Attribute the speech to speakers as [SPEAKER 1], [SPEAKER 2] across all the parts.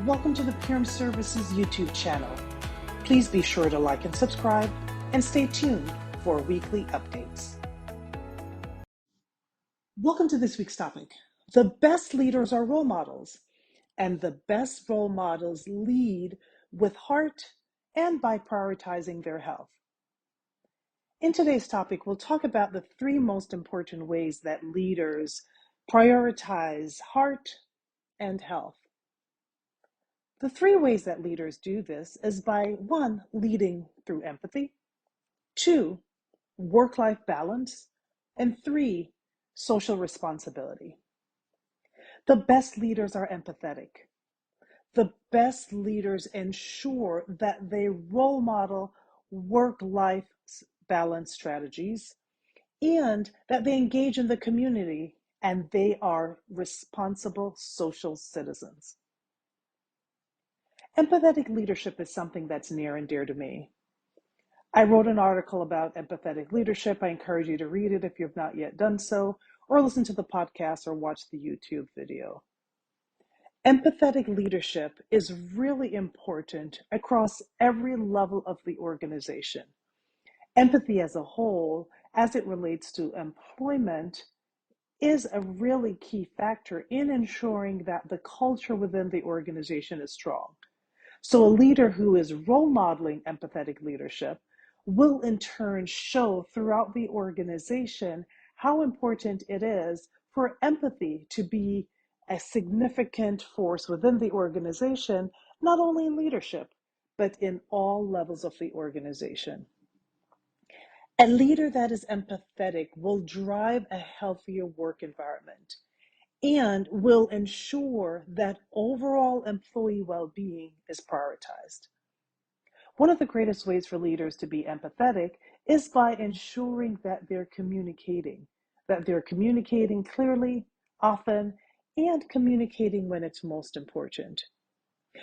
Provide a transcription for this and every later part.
[SPEAKER 1] Welcome to the PEARRM Services YouTube channel. Please be sure to like and subscribe and stay tuned for weekly updates. Welcome to this week's topic. The best leaders are role models, and the best role models lead with heart and by prioritizing their health. In today's topic, we'll talk about the three most important ways that leaders prioritize heart and health. The three ways that leaders do this is by 1, leading through empathy, 2, work-life balance, and 3, social responsibility. The best leaders are empathetic. The best leaders ensure that they role model work-life balance strategies and that they engage in the community and they are responsible social citizens. Empathetic leadership is something that's near and dear to me. I wrote an article about empathetic leadership. I encourage you to read it if you've not yet done so, or listen to the podcast or watch the YouTube video. Empathetic leadership is really important across every level of the organization. Empathy as a whole, as it relates to employment, is a really key factor in ensuring that the culture within the organization is strong. So a leader who is role modeling empathetic leadership will in turn show throughout the organization how important it is for empathy to be a significant force within the organization, not only in leadership, but in all levels of the organization. A leader that is empathetic will drive a healthier work environment and will ensure that overall employee well-being is prioritized. One of the greatest ways for leaders to be empathetic is by ensuring that they're communicating clearly, often, and communicating when it's most important.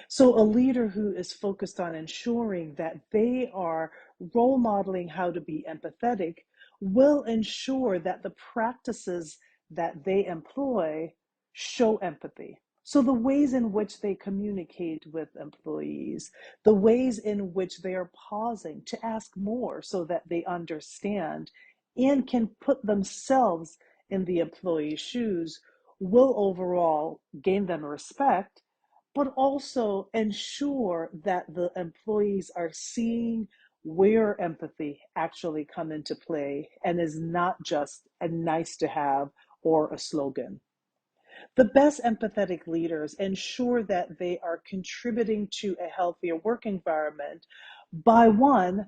[SPEAKER 1] So a leader who is focused on ensuring that they are role modeling how to be empathetic will ensure that the practices that they employ show empathy. So the ways in which they communicate with employees, the ways in which they are pausing to ask more so that they understand and can put themselves in the employee's shoes will overall gain them respect, but also ensure that the employees are seeing where empathy actually come into play and is not just a nice to have or a slogan. The best empathetic leaders ensure that they are contributing to a healthier work environment by 1,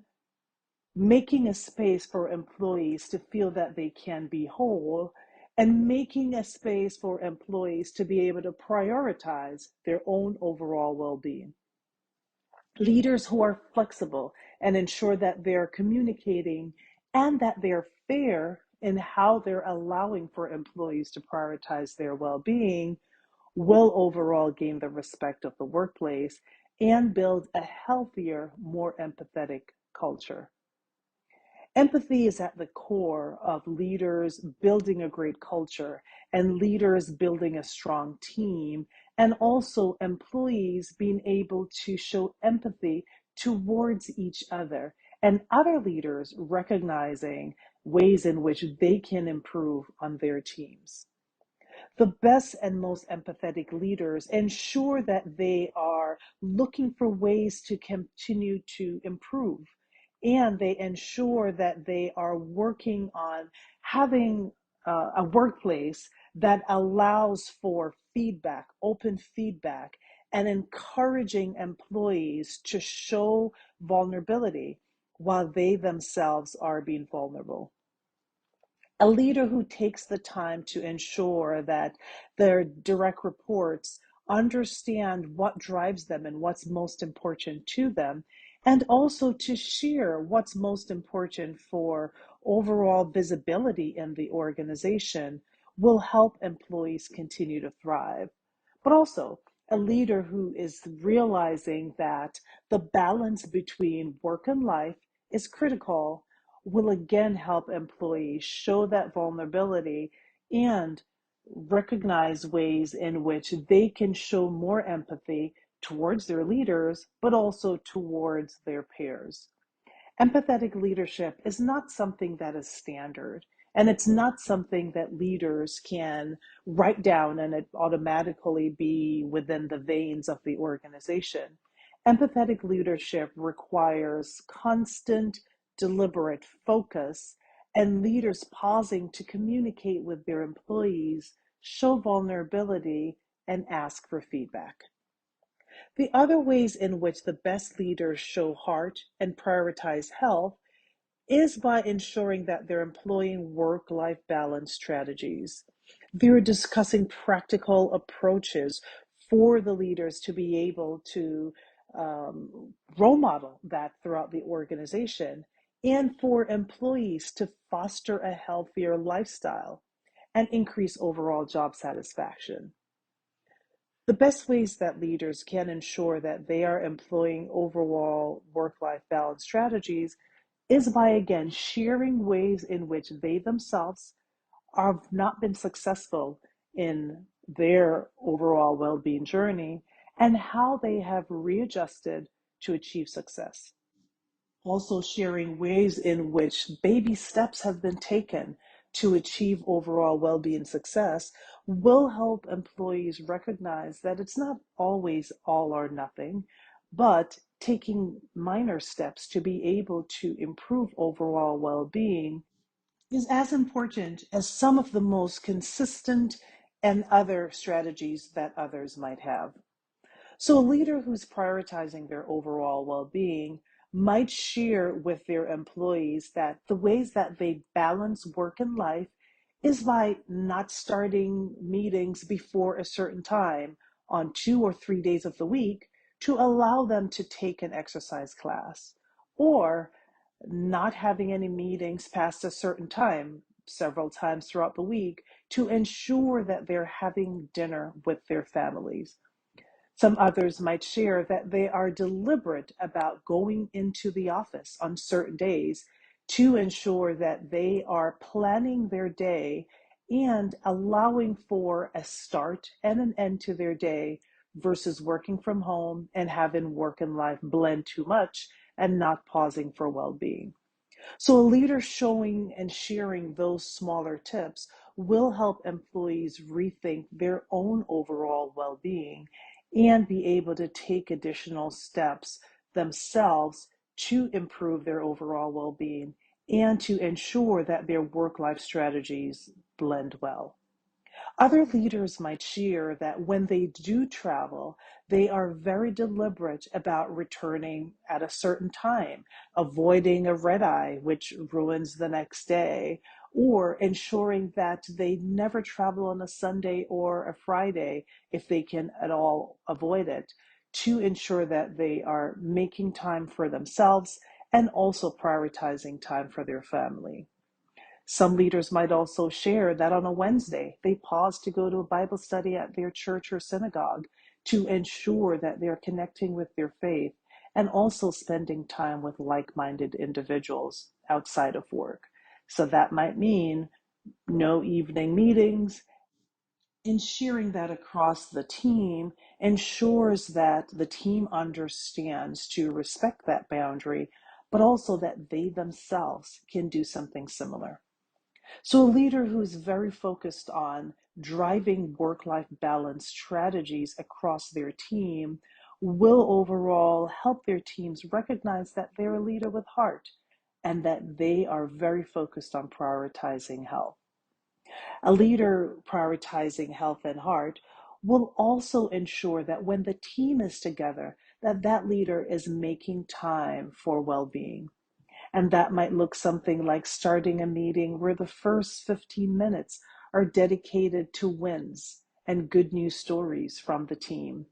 [SPEAKER 1] making a space for employees to feel that they can be whole, and making a space for employees to be able to prioritize their own overall well-being. Leaders who are flexible and ensure that they're communicating and that they're fair in how they're allowing for employees to prioritize their well-being will overall gain the respect of the workplace and build a healthier, more empathetic culture. Empathy is at the core of leaders building a great culture and leaders building a strong team, and also employees being able to show empathy towards each other, and other leaders recognizing ways in which they can improve on their teams. The best and most empathetic leaders ensure that they are looking for ways to continue to improve, and they ensure that they are working on having a workplace that allows for feedback, open feedback, and encouraging employees to show vulnerability while they themselves are being vulnerable. A leader who takes the time to ensure that their direct reports understand what drives them and what's most important to them, and also to share what's most important for overall visibility in the organization will help employees continue to thrive. But also, a leader who is realizing that the balance between work and life is critical will again help employees show that vulnerability and recognize ways in which they can show more empathy towards their leaders, but also towards their peers. Empathetic leadership is not something that is standard, and it's not something that leaders can write down and it automatically be within the veins of the organization. Empathetic leadership requires constant, deliberate focus and leaders pausing to communicate with their employees, show vulnerability, and ask for feedback. The other ways in which the best leaders show heart and prioritize health is by ensuring that they're employing work-life balance strategies. They're discussing practical approaches for the leaders to be able to role model that throughout the organization and for employees to foster a healthier lifestyle and increase overall job satisfaction. The best ways that leaders can ensure that they are employing overall work-life balance strategies is by again sharing ways in which they themselves have not been successful in their overall well-being journey and how they have readjusted to achieve success. Also sharing ways in which baby steps have been taken to achieve overall well-being success will help employees recognize that it's not always all or nothing, but taking minor steps to be able to improve overall well-being is as important as some of the most consistent and other strategies that others might have. So, a leader who's prioritizing their overall well being might share with their employees that the ways that they balance work and life is by not starting meetings before a certain time on 2 or 3 days of the week to allow them to take an exercise class, or not having any meetings past a certain time several times throughout the week to ensure that they're having dinner with their families. Some others might share that they are deliberate about going into the office on certain days to ensure that they are planning their day and allowing for a start and an end to their day versus working from home and having work and life blend too much and not pausing for well-being. So, a leader showing and sharing those smaller tips will help employees rethink their own overall well being and be able to take additional steps themselves to improve their overall well being and to ensure that their work life strategies blend well. Other leaders might share that when they do travel, they are very deliberate about returning at a certain time, avoiding a red eye, which ruins the next day, or ensuring that they never travel on a Sunday or a Friday if they can at all avoid it, to ensure that they are making time for themselves and also prioritizing time for their family. Some leaders might also share that on a Wednesday, they pause to go to a Bible study at their church or synagogue to ensure that they're connecting with their faith and also spending time with like minded individuals outside of work. So that might mean no evening meetings. Ensuring that across the team ensures that the team understands to respect that boundary, but also that they themselves can do something similar. So, a leader who's very focused on driving work life balance strategies across their team will overall help their teams recognize that they're a leader with heart and that they are very focused on prioritizing health. A leader prioritizing health and heart will also ensure that when the team is together, that leader is making time for well-being. And that might look something like starting a meeting where the first 15 minutes are dedicated to wins and good news stories from the team,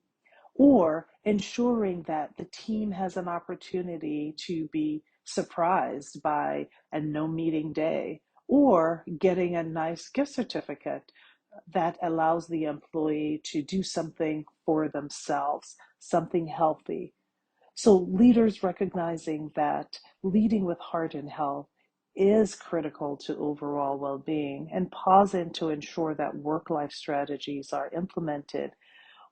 [SPEAKER 1] or ensuring that the team has an opportunity to be surprised by a no meeting day, or getting a nice gift certificate that allows the employee to do something for themselves, something healthy. So, leaders recognizing that leading with heart and health is critical to overall well being and pausing to ensure that work life strategies are implemented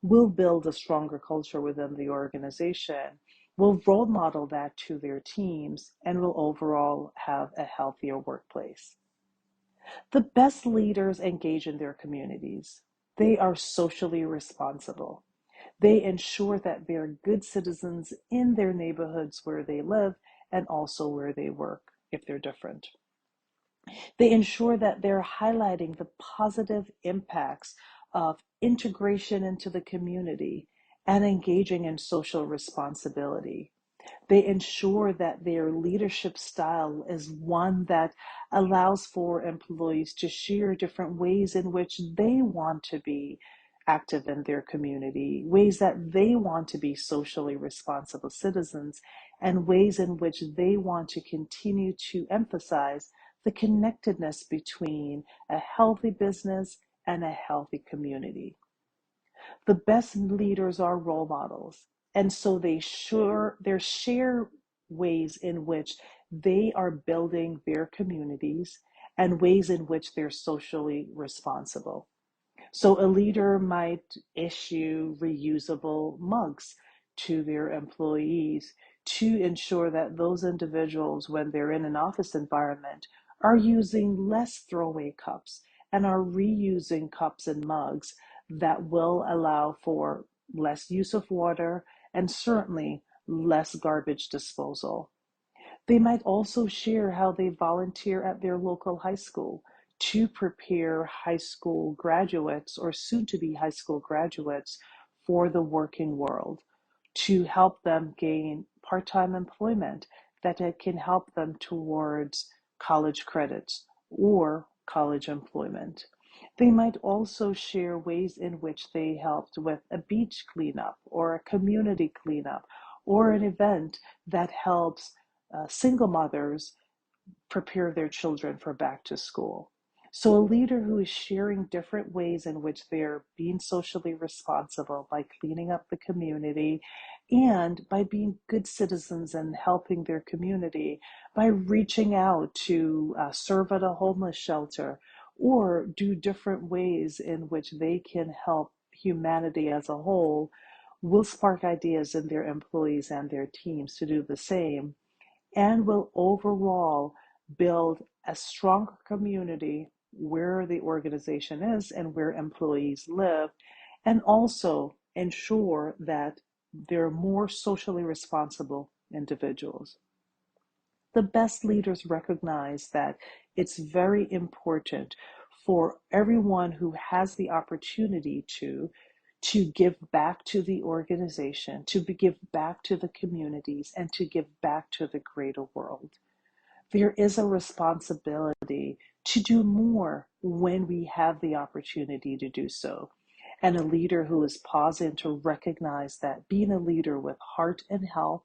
[SPEAKER 1] will build a stronger culture within the organization, will role model that to their teams, and will overall have a healthier workplace. The best leaders engage in their communities. They are socially responsible. They ensure that they're good citizens in their neighborhoods where they live and also where they work if they're different. They ensure that they're highlighting the positive impacts of integration into the community and engaging in social responsibility. They ensure that their leadership style is one that allows for employees to share different ways in which they want to be active in their community, ways that they want to be socially responsible citizens, and ways in which they want to continue to emphasize the connectedness between a healthy business and a healthy community. The best leaders are role models. And so they share ways in which they are building their communities and ways in which they're socially responsible. So a leader might issue reusable mugs to their employees to ensure that those individuals, when they're in an office environment, are using less throwaway cups and are reusing cups and mugs that will allow for less use of water and certainly less garbage disposal. They might also share how they volunteer at their local high school to prepare high school graduates or soon to be high school graduates for the working world, to help them gain part time employment that can help them towards college credits or college employment. They might also share ways in which they helped with a beach cleanup or a community cleanup or an event that helps single mothers prepare their children for back to school. So, a leader who is sharing different ways in which they're being socially responsible by cleaning up the community and by being good citizens and helping their community, by reaching out to serve at a homeless shelter or do different ways in which they can help humanity as a whole, will spark ideas in their employees and their teams to do the same and will overall build a stronger community where the organization is and where employees live, and also ensure that they're more socially responsible individuals. The best leaders recognize that it's very important for everyone who has the opportunity to give back to the organization, to give back to the communities, and to give back to the greater world. There is a responsibility to do more when we have the opportunity to do so. And a leader who is pausing to recognize that being a leader with heart and health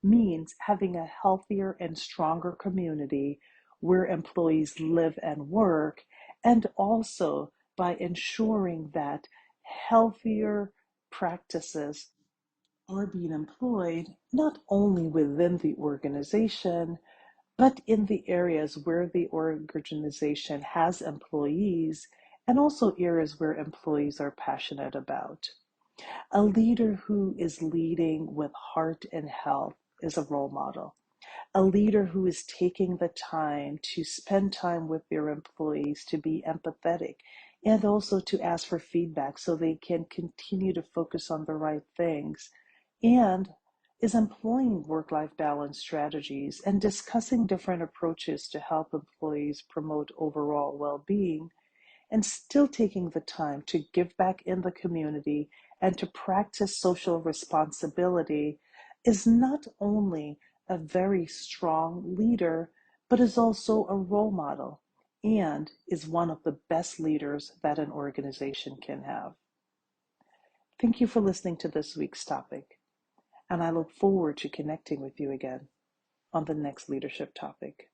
[SPEAKER 1] means having a healthier and stronger community where employees live and work, and also by ensuring that healthier practices are being employed not only within the organization, but in the areas where the organization has employees and also areas where employees are passionate about. A leader who is leading with heart and health is a role model. A leader who is taking the time to spend time with their employees, to be empathetic, and also to ask for feedback so they can continue to focus on the right things, and is employing work-life balance strategies and discussing different approaches to help employees promote overall well-being, and still taking the time to give back in the community and to practice social responsibility is not only a very strong leader, but is also a role model and is one of the best leaders that an organization can have. Thank you for listening to this week's topic, and I look forward to connecting with you again on the next leadership topic.